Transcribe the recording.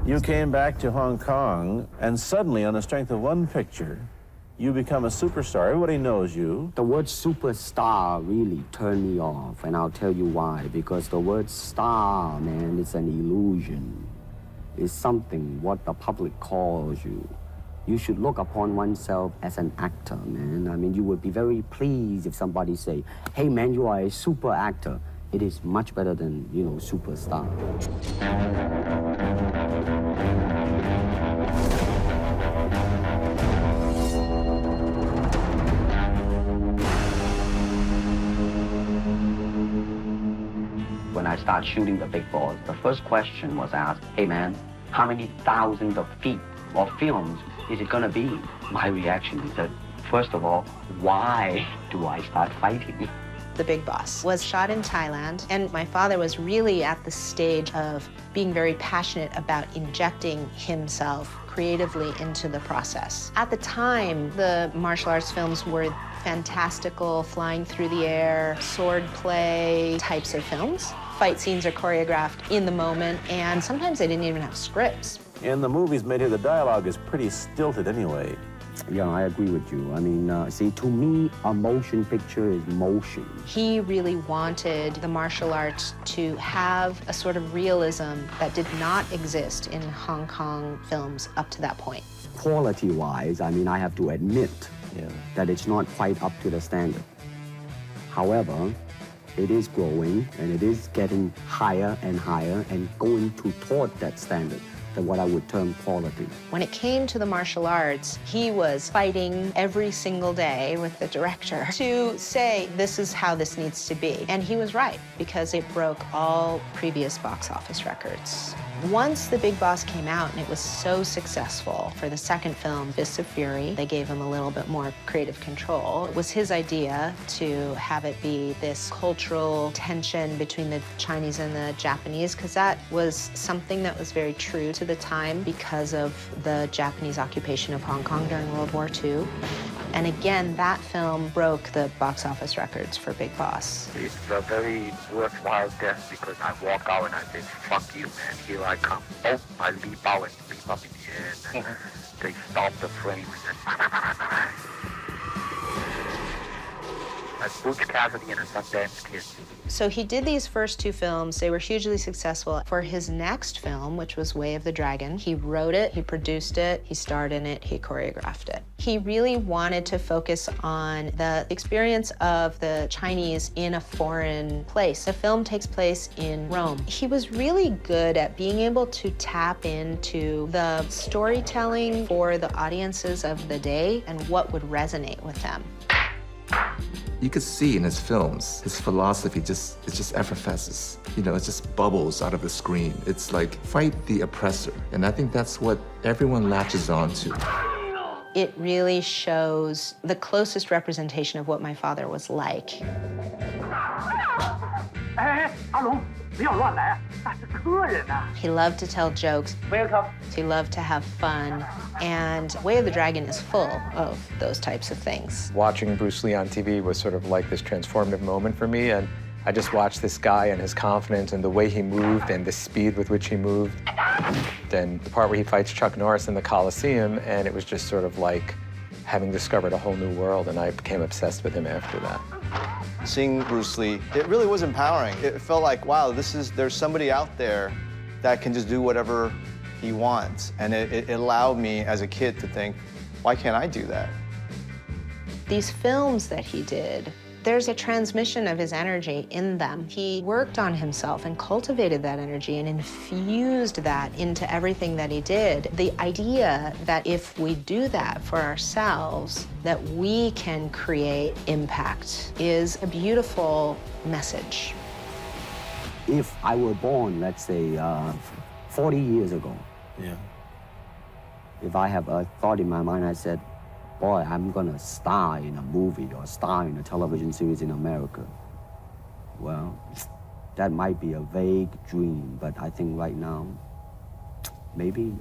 You came back to Hong Kong, and suddenly, on the strength of one picture, you become a superstar. Everybody knows you. The word superstar really turned me off, and I'll tell you why. Because the word star, man, is an illusion. It's something what the public calls you. You should look upon oneself as an actor, man. I mean, you would be very pleased if somebody say, hey, man, you are a super actor. It is much better than, you know, superstar. When I started shooting The Big Boss, the first question was asked, hey, man, how many thousands of feet of films is it gonna be? My reaction is that, first of all, why do I start fighting? The Big Boss was shot in Thailand, and my father was really at the stage of being very passionate about injecting himself creatively into the process. At the time, the martial arts films were fantastical, flying through the air, sword play types of films. Fight scenes are choreographed in the moment, and sometimes they didn't even have scripts. In the movies made here, the dialogue is pretty stilted anyway. Yeah, I agree with you. I mean, see, to me, a motion picture is motion. He really wanted the martial arts to have a sort of realism that did not exist in Hong Kong films up to that point. Quality-wise, I mean, I have to admit that it's not quite up to the standard. However, it is growing, and it is getting higher and higher and going toward that standard. What I would term quality. When it came to the martial arts, he was fighting every single day with the director to say, this is how this needs to be. And he was right, because it broke all previous box office records. Once The Big Boss came out and it was so successful, for the second film, Fists of Fury, they gave him a little bit more creative control. It was his idea to have it be this cultural tension between the Chinese and the Japanese, because that was something that was very true to the time because of the Japanese occupation of Hong Kong during World War II. And again, that film broke the box office records for Big Boss. It's a very worthwhile death because I walk out and I say, fuck you, man, here I come. Oh, I leap out and leap up in the air and they stop the frame and then like Butch Cassidy and a Sundance Kid. So he did these first two films. They were hugely successful. For his next film, which was Way of the Dragon, he wrote it, he produced it, he starred in it, he choreographed it. He really wanted to focus on the experience of the Chinese in a foreign place. The film takes place in Rome. He was really good at being able to tap into the storytelling for the audiences of the day and what would resonate with them. You could see in his films, his philosophy just effervesces. You know, it just bubbles out of the screen. It's like, fight the oppressor. And I think that's what everyone latches on to. It really shows the closest representation of what my father was like. He loved to tell jokes. Welcome. He loved to have fun. And Way of the Dragon is full of those types of things. Watching Bruce Lee on TV was sort of like this transformative moment for me. And I just watched this guy and his confidence and the way he moved and the speed with which he moved. Then the part where he fights Chuck Norris in the Coliseum, and it was just sort of like having discovered a whole new world, and I became obsessed with him after that. Seeing Bruce Lee, it really was empowering. It felt like, wow, there's somebody out there that can just do whatever he wants. And it allowed me as a kid to think, why can't I do that? These films that he did, there's a transmission of his energy in them. He worked on himself and cultivated that energy and infused that into everything that he did. The idea that if we do that for ourselves, that we can create impact is a beautiful message. If I were born, let's say, 40 years ago, if I have a thought in my mind, I said, boy, I'm gonna star in a movie or star in a television series in America. Well, that might be a vague dream, but I think right now, maybe